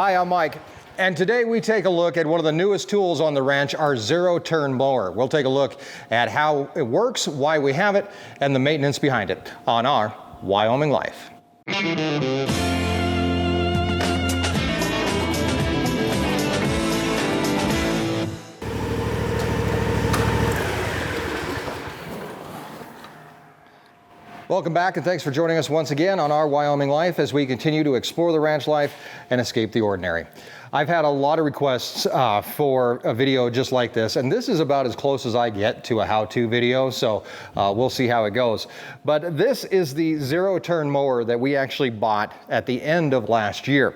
Hi, I'm Mike, and today we take a look at one of the newest tools on the ranch, our zero-turn mower. We'll take a look at how it works, why we have it, and the maintenance behind it on Our Wyoming Life. Welcome back, and thanks for joining us once again on Our Wyoming Life as we continue to explore the ranch life and escape the ordinary. I've had a lot of requests for a video just like this, and this is about as close as I get to a how-to video, so we'll see how it goes. But this is the zero-turn mower that we actually bought at the end of last year.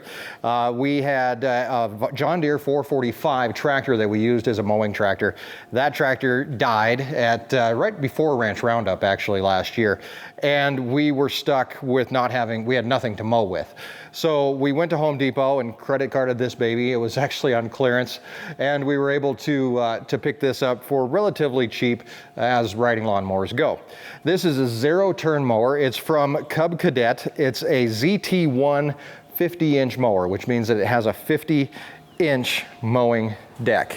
We had a John Deere 445 tractor that we used as a mowing tractor. That tractor died at right before Ranch Roundup actually last year, and we were stuck with we had nothing to mow with. So we went to Home Depot and credit carded this baby. It was actually on clearance, and we were able to pick this up for relatively cheap as riding lawnmowers go. This is a zero-turn mower. It's from Cub Cadet. It's a ZT1 50-inch mower, which means that it has a 50-inch mowing deck,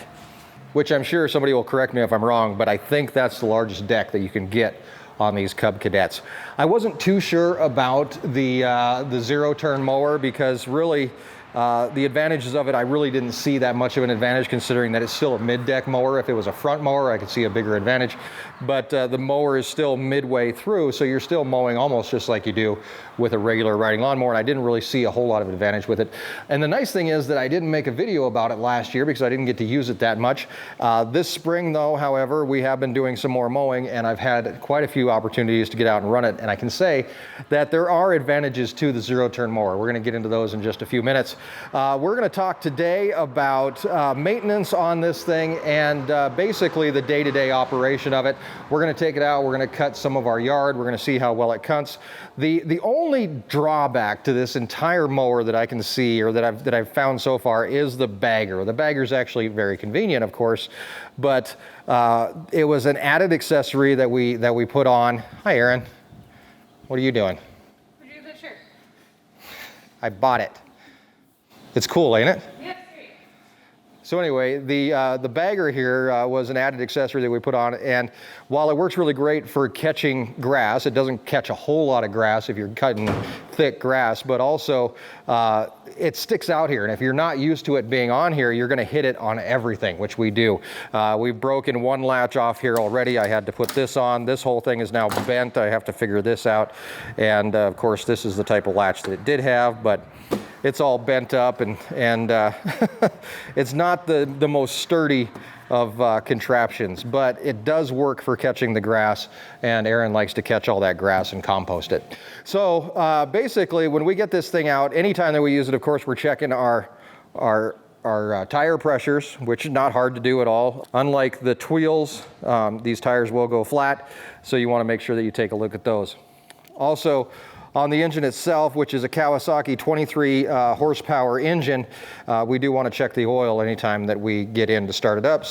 which I'm sure somebody will correct me if I'm wrong, but I think that's the largest deck that you can get on these Cub Cadets. I wasn't too sure about the zero-turn mower because really the advantages of it, I really didn't see that much of an advantage considering that it's still a mid-deck mower. If it was a front mower, I could see a bigger advantage, but the mower is still midway through, so you're still mowing almost just like you do with a regular riding lawnmower, and I didn't really see a whole lot of advantage with it. And the nice thing is that I didn't make a video about it last year because I didn't get to use it that much. This spring though, however, we have been doing some more mowing, and I've had quite a few opportunities to get out and run it, and I can say that there are advantages to the zero-turn mower. We're going to get into those in just a few minutes. We're going to talk today about maintenance on this thing and basically the day-to-day operation of it. We're going to take it out, we're going to cut some of our yard, we're going to see how well it cuts. The only drawback to this entire mower that I can see, or that I've found so far, is the bagger. The bagger is actually very convenient, of course, but it was an added accessory that we put on. Hi, Erin. What are you doing? Where'd you get that shirt? I bought it. It's cool, ain't it? Yeah, it's great. So anyway, the bagger here was an added accessory that we put on, and while it works really great for catching grass, it doesn't catch a whole lot of grass if you're cutting thick grass, but also it sticks out here, and if you're not used to it being on here, you're going to hit it on everything, which we do. We've broken one latch off here already. I had to put this on. This whole thing is now bent. I have to figure this out, and of course this is the type of latch that it did have, but it's all bent up, and it's not the most sturdy of contraptions, but it does work for catching the grass, and Erin likes to catch all that grass and compost it. So basically, when we get this thing out, anytime that we use it, of course, we're checking our tire pressures, which is not hard to do at all. Unlike the Tweels, these tires will go flat, so you want to make sure that you take a look at those. Also, on the engine itself, which is a Kawasaki 23 horsepower engine, we do want to check the oil anytime that we get in to start it up,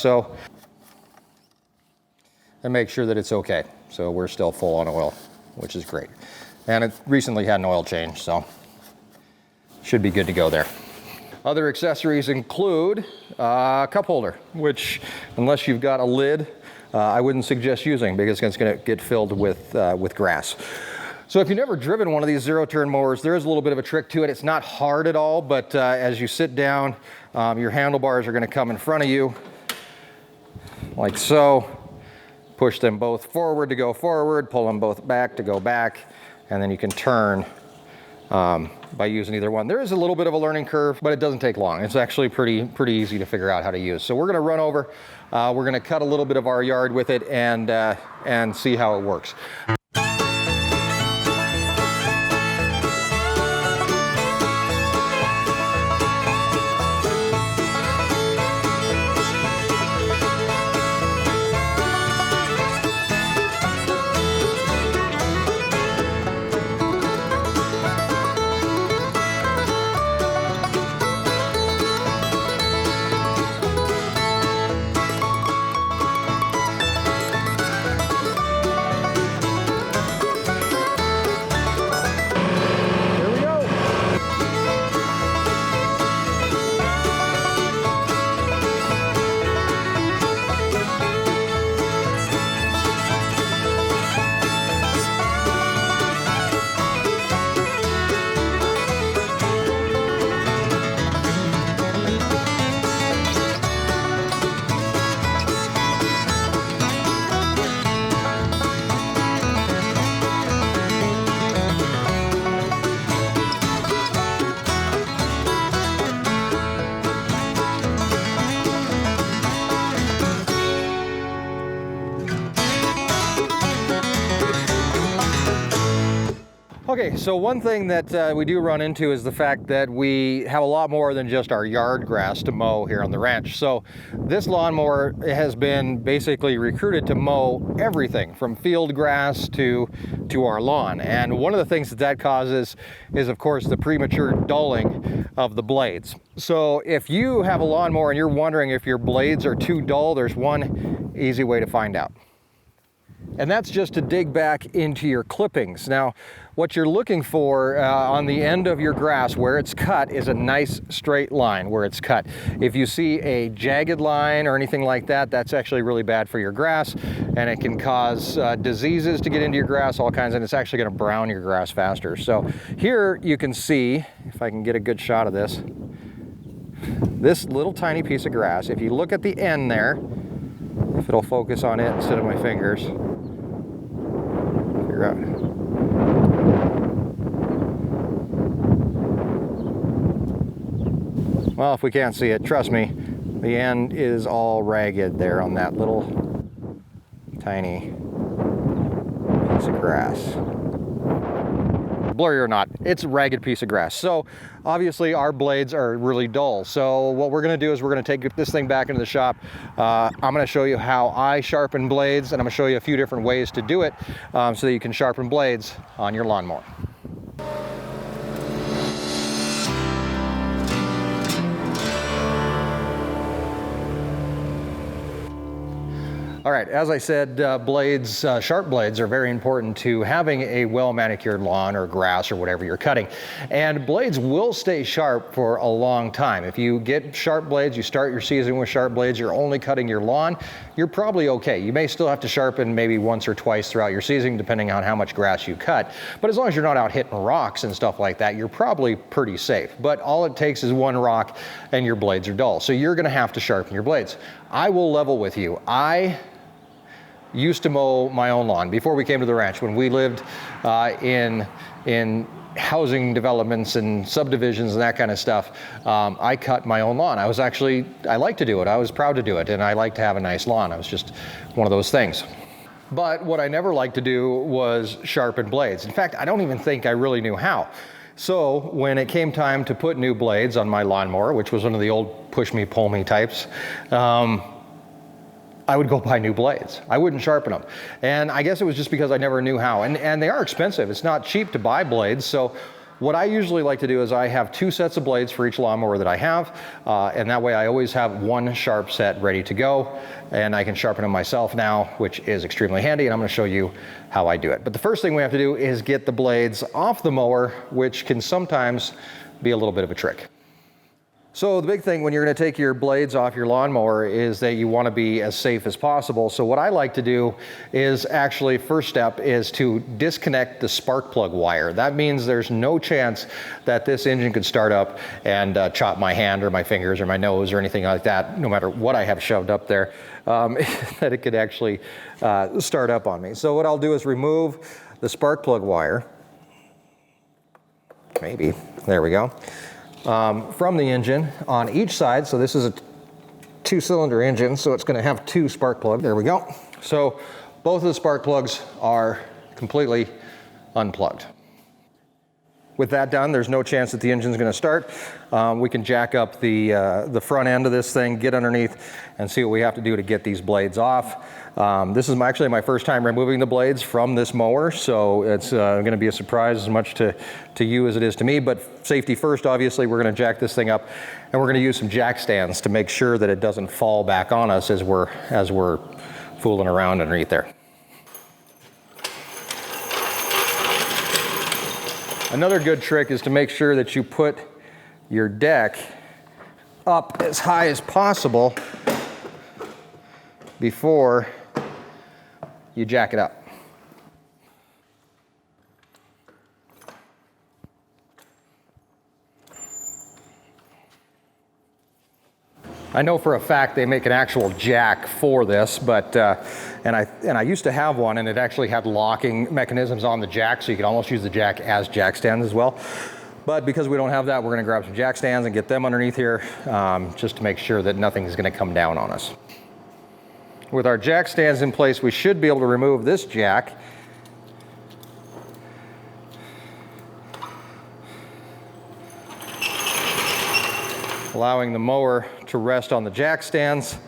and make sure that it's okay. So we're still full on oil, which is great. And it recently had an oil change, so should be good to go there. Other accessories include a cup holder, which, unless you've got a lid, I wouldn't suggest using because it's going to get filled with grass. So if you've never driven one of these zero-turn mowers, there is a little bit of a trick to it. It's not hard at all, but as you sit down, your handlebars are going to come in front of you, like so. Push them both forward to go forward, pull them both back to go back, and then you can turn by using either one. There is a little bit of a learning curve, but it doesn't take long. It's actually pretty easy to figure out how to use. So we're going to run over, we're going to cut a little bit of our yard with it and see how it works. Okay, so one thing that we do run into is the fact that we have a lot more than just our yard grass to mow here on the ranch. So this lawnmower has been basically recruited to mow everything from field grass to our lawn. And one of the things that causes is, of course, the premature dulling of the blades. So if you have a lawnmower and you're wondering if your blades are too dull, there's one easy way to find out. And that's just to dig back into your clippings. Now, what you're looking for on the end of your grass where it's cut is a nice straight line where it's cut. If you see a jagged line or anything like that, that's actually really bad for your grass, and it can cause diseases to get into your grass, all kinds, and it's actually going to brown your grass faster. So here you can see, if I can get a good shot of this little tiny piece of grass. If you look at the end there, if it'll focus on it instead of my fingers, figure out. Well, if we can't see it, trust me, the end is all ragged there on that little tiny piece of grass. Blurry or not, it's a ragged piece of grass. So obviously our blades are really dull. So what we're gonna do is we're gonna take this thing back into the shop. I'm gonna show you how I sharpen blades, and I'm gonna show you a few different ways to do it so that you can sharpen blades on your lawnmower. All right, as I said, blades, sharp blades are very important to having a well-manicured lawn or grass or whatever you're cutting. And blades will stay sharp for a long time. If you get sharp blades, you start your season with sharp blades, you're only cutting your lawn, you're probably okay. You may still have to sharpen maybe once or twice throughout your season, depending on how much grass you cut. But as long as you're not out hitting rocks and stuff like that, you're probably pretty safe. But all it takes is one rock and your blades are dull. So you're gonna have to sharpen your blades. I will level with you. I used to mow my own lawn before we came to the ranch. When we lived in housing developments and subdivisions and that kind of stuff, I cut my own lawn. I like to do it. I was proud to do it, and I like to have a nice lawn. It was just one of those things. But what I never liked to do was sharpen blades. In fact, I don't even think I really knew how. So when it came time to put new blades on my lawnmower, which was one of the old push me, pull me types, I would go buy new blades. I wouldn't sharpen them. And I guess it was just because I never knew how. And they are expensive. It's not cheap to buy blades. So what I usually like to do is I have 2 sets of blades for each lawnmower that I have. And that way I always have one sharp set ready to go. And I can sharpen them myself now, which is extremely handy. And I'm gonna show you how I do it. But the first thing we have to do is get the blades off the mower, which can sometimes be a little bit of a trick. So the big thing when you're going to take your blades off your lawnmower is that you want to be as safe as possible. So what I like to do is actually, first step is to disconnect the spark plug wire. That means there's no chance that this engine could start up and chop my hand or my fingers or my nose or anything like that, no matter what I have shoved up there, that it could actually start up on me. So what I'll do is remove the spark plug wire. Maybe, there we go. From the engine on each side. So this is a 2-cylinder engine, so it's going to have 2 spark plugs. There we go. So both of the spark plugs are completely unplugged. With that done, there's no chance that the engine's going to start. We can jack up the front end of this thing, get underneath, and see what we have to do to get these blades off. This is actually my first time removing the blades from this mower, so it's going to be a surprise as much to you as it is to me. But safety first, obviously, we're going to jack this thing up, and we're going to use some jack stands to make sure that it doesn't fall back on us as we're fooling around underneath there. Another good trick is to make sure that you put your deck up as high as possible before you jack it up. I know for a fact they make an actual jack for this, but and I used to have one, and it actually had locking mechanisms on the jack, so you could almost use the jack as jack stands as well. But because we don't have that, we're going to grab some jack stands and get them underneath here, just to make sure that nothing is going to come down on us. With our jack stands in place, we should be able to remove this jack. allowing the mower to rest on the jack stands.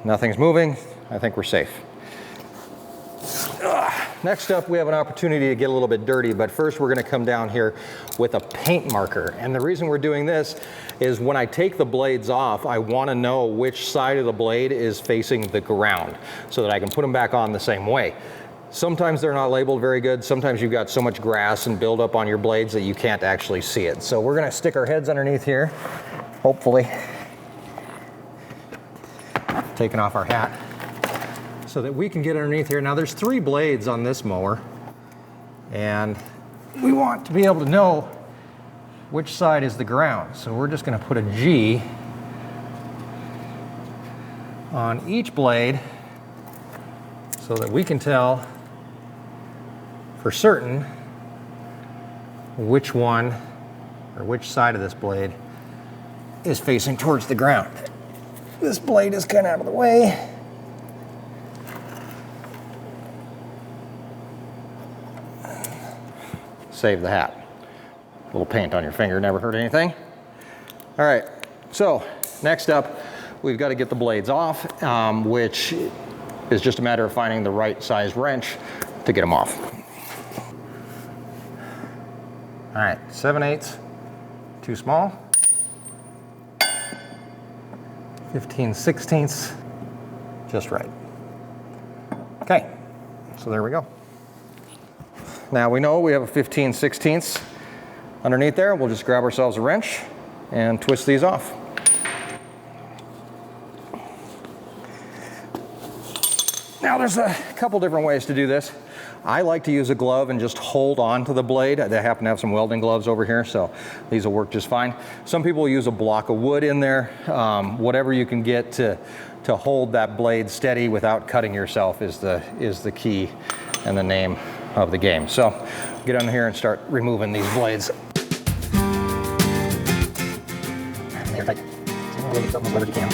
Nothing's moving. I think we're safe. Next up, we have an opportunity to get a little bit dirty, but first we're going to come down here with a paint marker. And the reason we're doing this is when I take the blades off, I want to know which side of the blade is facing the ground so that I can put them back on the same way. Sometimes they're not labeled very good. Sometimes you've got so much grass and buildup on your blades that you can't actually see it. So we're going to stick our heads underneath here, hopefully. Taking off our hat so that we can get underneath here. Now there's 3 blades on this mower, and we want to be able to know which side is the ground. So we're just going to put a G on each blade so that we can tell for certain which one or which side of this blade is facing towards the ground. This blade is kind of out of the way. Save the hat. A little paint on your finger never hurt anything. All right, so next up, we've got to get the blades off, which is just a matter of finding the right size wrench to get them off. All right, 7/8, too small. 15/16, just right. Okay, so there we go. Now we know we have a 15/16 underneath there. We'll just grab ourselves a wrench and twist these off. Now there's a couple different ways to do this. I like to use a glove and just hold on to the blade. I happen to have some welding gloves over here, so these will work just fine. Some people use a block of wood in there. Whatever you can get to hold that blade steady without cutting yourself is the key and the name of the game. So get under here and start removing these blades. They're tight. So really get something as you can.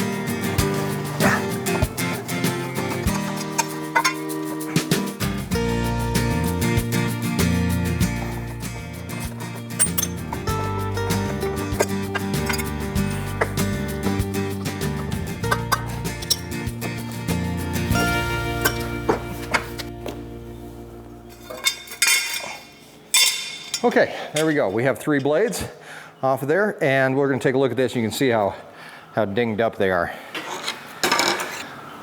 Okay, there we go. We have 3 blades off of there, and we're going to take a look at this. You can see how dinged up they are.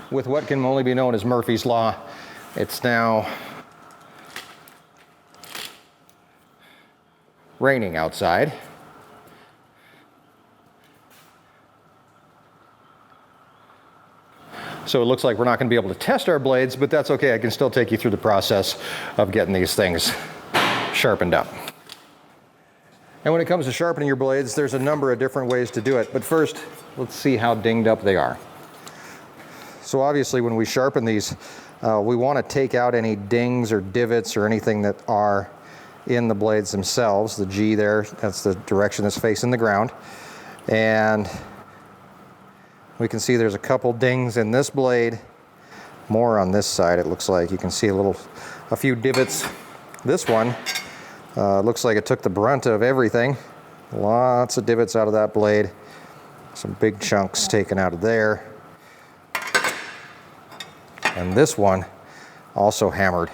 With what can only be known as Murphy's Law, it's now raining outside. So it looks like we're not going to be able to test our blades, but that's okay. I can still take you through the process of getting these things sharpened up. And when it comes to sharpening your blades, there's a number of different ways to do it. But first, let's see how dinged up they are. So obviously when we sharpen these, we want to take out any dings or divots or anything that are in the blades themselves. The G there, that's the direction that's facing the ground. And we can see there's a couple dings in this blade, more on this side it looks like. You can see a few divots. This one looks like it took the brunt of everything. Lots of divots out of that blade. Some big chunks taken out of there. And this one also hammered.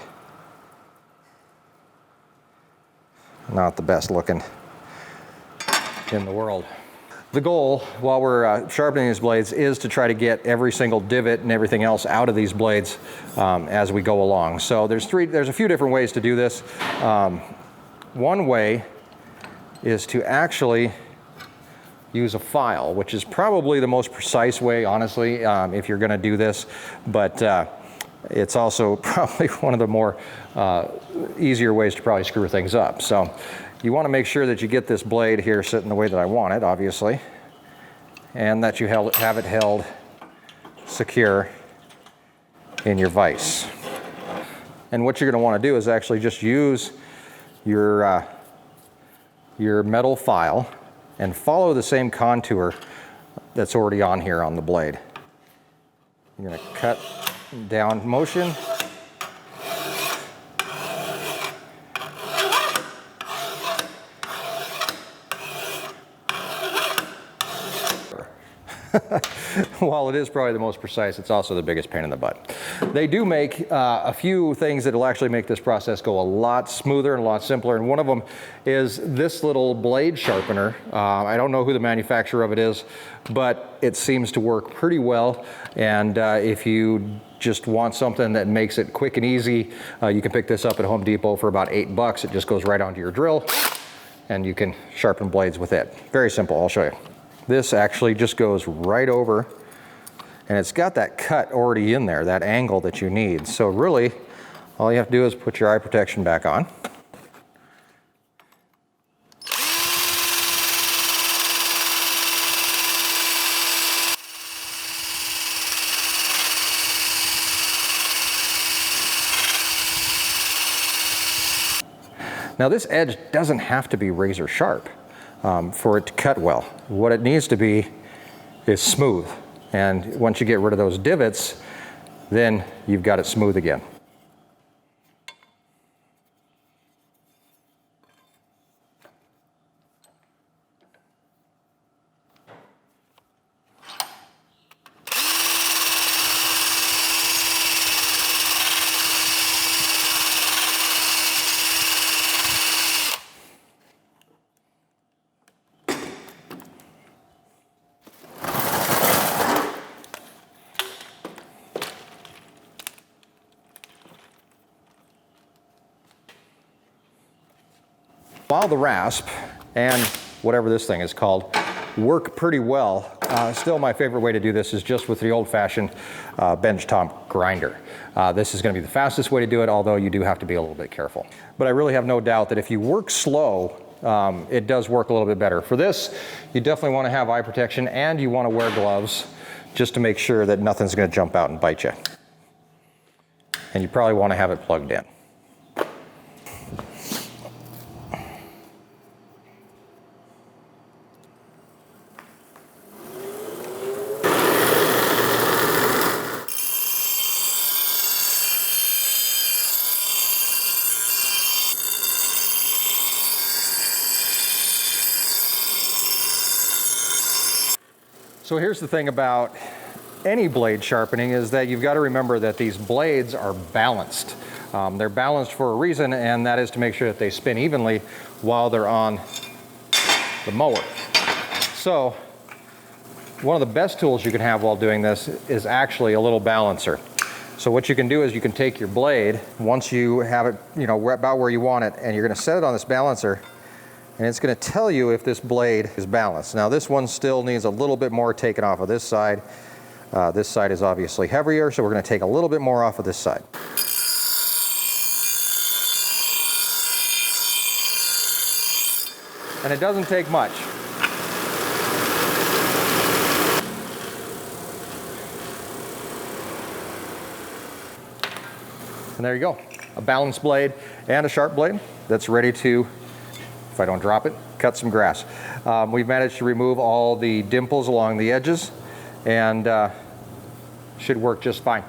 Not the best looking in the world. The goal while we're sharpening these blades is to try to get every single divot and everything else out of these blades as we go along. So there's a few different ways to do this. One way is to actually use a file, which is probably the most precise way, honestly, if you're going to do this, but it's also probably one of the more easier ways to probably screw things up. So you want to make sure that you get this blade here sitting the way that I want it, obviously, and that you have it held secure in your vise. And what you're going to want to do is actually just use your metal file and follow the same contour that's already on here on the blade. You're going to cut down motion. While it is probably the most precise, it's also the biggest pain in the butt. They do make a few things that will actually make this process go a lot smoother and a lot simpler, and one of them is this little blade sharpener. I don't know who the manufacturer of it is, but it seems to work pretty well, and if you just want something that makes it quick and easy, you can pick this up at Home Depot for about $8. It just goes right onto your drill, and you can sharpen blades with it. Very simple, I'll show you. This actually just goes right over, and it's got that cut already in there, that angle that you need. So really, all you have to do is put your eye protection back on. Now this edge doesn't have to be razor sharp for it to cut well. What it needs to be is smooth. And once you get rid of those divots, then you've got it smooth again. While the rasp and whatever this thing is called work pretty well, still my favorite way to do this is just with the old-fashioned benchtop grinder. This is going to be the fastest way to do it, although you do have to be a little bit careful. But I really have no doubt that if you work slow, it does work a little bit better. For this, you definitely want to have eye protection and you want to wear gloves just to make sure that nothing's going to jump out and bite you. And you probably want to have it plugged in. So here's the thing about any blade sharpening is that you've got to remember that these blades are balanced. They're balanced for a reason, and that is to make sure that they spin evenly while they're on the mower. So one of the best tools you can have while doing this is actually a little balancer. So what you can do is you can take your blade, once you have it, about where you want it, and you're going to set it on this balancer, and it's going to tell you if this blade is balanced. Now this one still needs a little bit more taken off of this side. This side is obviously heavier, so we're going to take a little bit more off of this side. And it doesn't take much. And there you go, a balanced blade and a sharp blade that's ready to, if I don't drop it, cut some grass. We've managed to remove all the dimples along the edges, and should work just fine.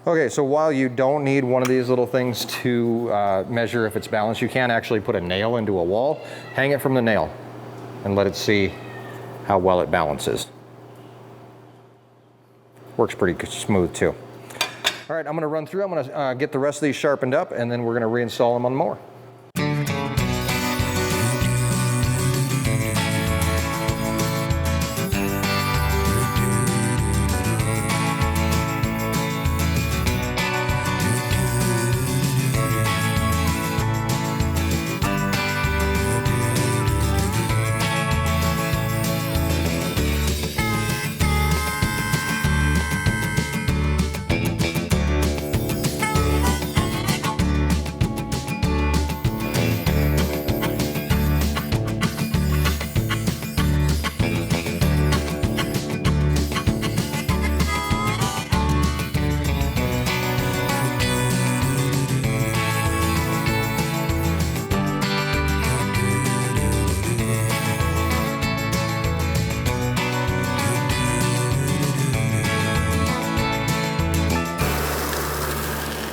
Okay, so while you don't need one of these little things to measure if it's balanced, you can actually put a nail into a wall, hang it from the nail, and let it see how well it balances. Works pretty smooth too. All right, I'm gonna run through, I'm gonna get the rest of these sharpened up, and then we're gonna reinstall them on the mower.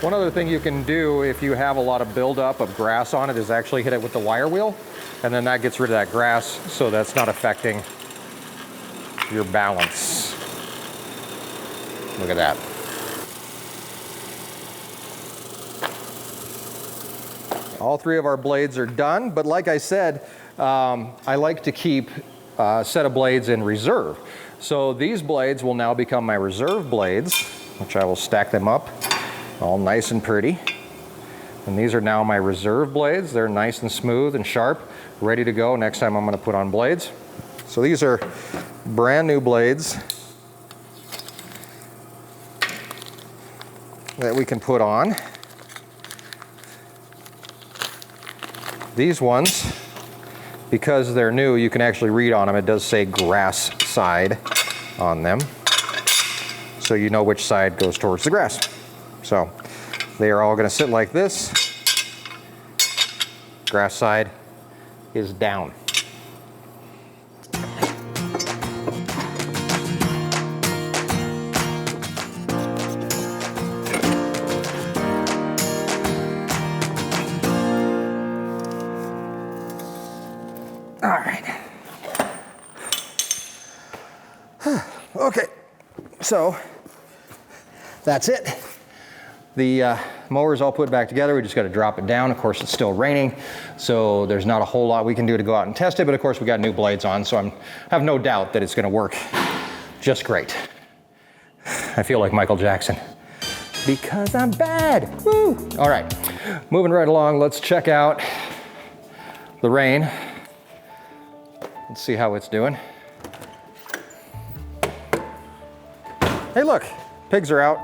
One other thing you can do if you have a lot of buildup of grass on it is actually hit it with the wire wheel, and then that gets rid of that grass, so that's not affecting your balance. Look at that. All three of our blades are done, but like I said, I like to keep a set of blades in reserve. So these blades will now become my reserve blades, which I will stack them up all nice and pretty. And these are now my reserve blades. They're nice and smooth and sharp, ready to go next time I'm going to put on blades. So these are brand new blades that we can put on. These ones, because they're new, you can actually read on them. It does say grass side on them, so you know which side goes towards the grass. So they are all going to sit like this. Grass side is down. All right. Okay, so that's it. The mower's all put back together. We just got to drop it down. Of course, it's still raining, so there's not a whole lot we can do to go out and test it, but of course we got new blades on, so I have no doubt that it's going to work just great. I feel like Michael Jackson. Because I'm bad. Woo! All right, moving right along, let's check out the rain. Let's see how it's doing. Hey, look, pigs are out.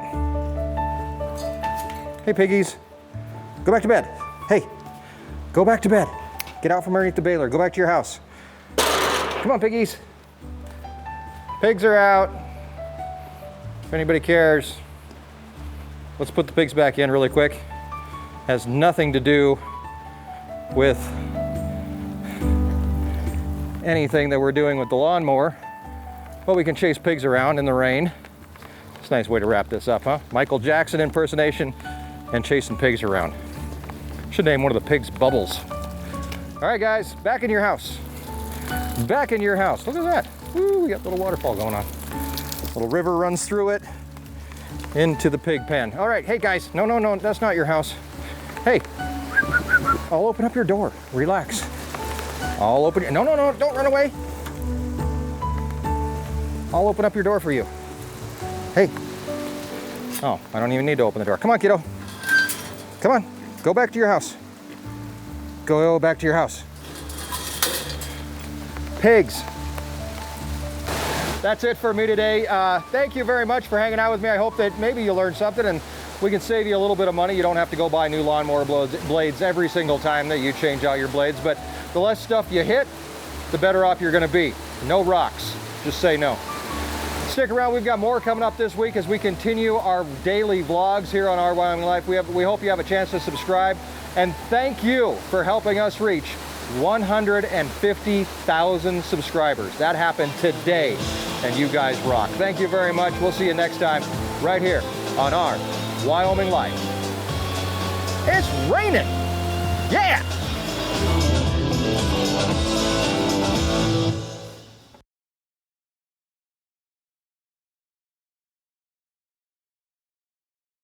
Hey, piggies, go back to bed. Hey, go back to bed. Get out from underneath the baler. Go back to your house. Come on, piggies. Pigs are out. If anybody cares, let's put the pigs back in really quick. Has nothing to do with anything that we're doing with the lawnmower, but we can chase pigs around in the rain. It's a nice way to wrap this up, huh? Michael Jackson impersonation and chasing pigs around. Should name one of the pigs Bubbles. All right, guys, back in your house. Back in your house. Look at that. Woo, we got a little waterfall going on. Little river runs through it into the pig pen. All right, hey guys, no, that's not your house. Hey, I'll open up your door. Relax. I'll open your, no, don't run away. I'll open up your door for you. Hey. Oh, I don't even need to open the door. Come on, kiddo. Come on, go back to your house. Go back to your house. Pigs. That's it for me today. Thank you very much for hanging out with me. I hope that maybe you learned something and we can save you a little bit of money. You don't have to go buy new lawnmower blades every single time that you change out your blades, but the less stuff you hit, the better off you're gonna be. No rocks, just say no. Stick around, we've got more coming up this week as we continue our daily vlogs here on Our Wyoming Life. We hope you have a chance to subscribe, and thank you for helping us reach 150,000 subscribers. That happened today, and you guys rock. Thank you very much. We'll see you next time right here on Our Wyoming Life. It's raining. Yeah!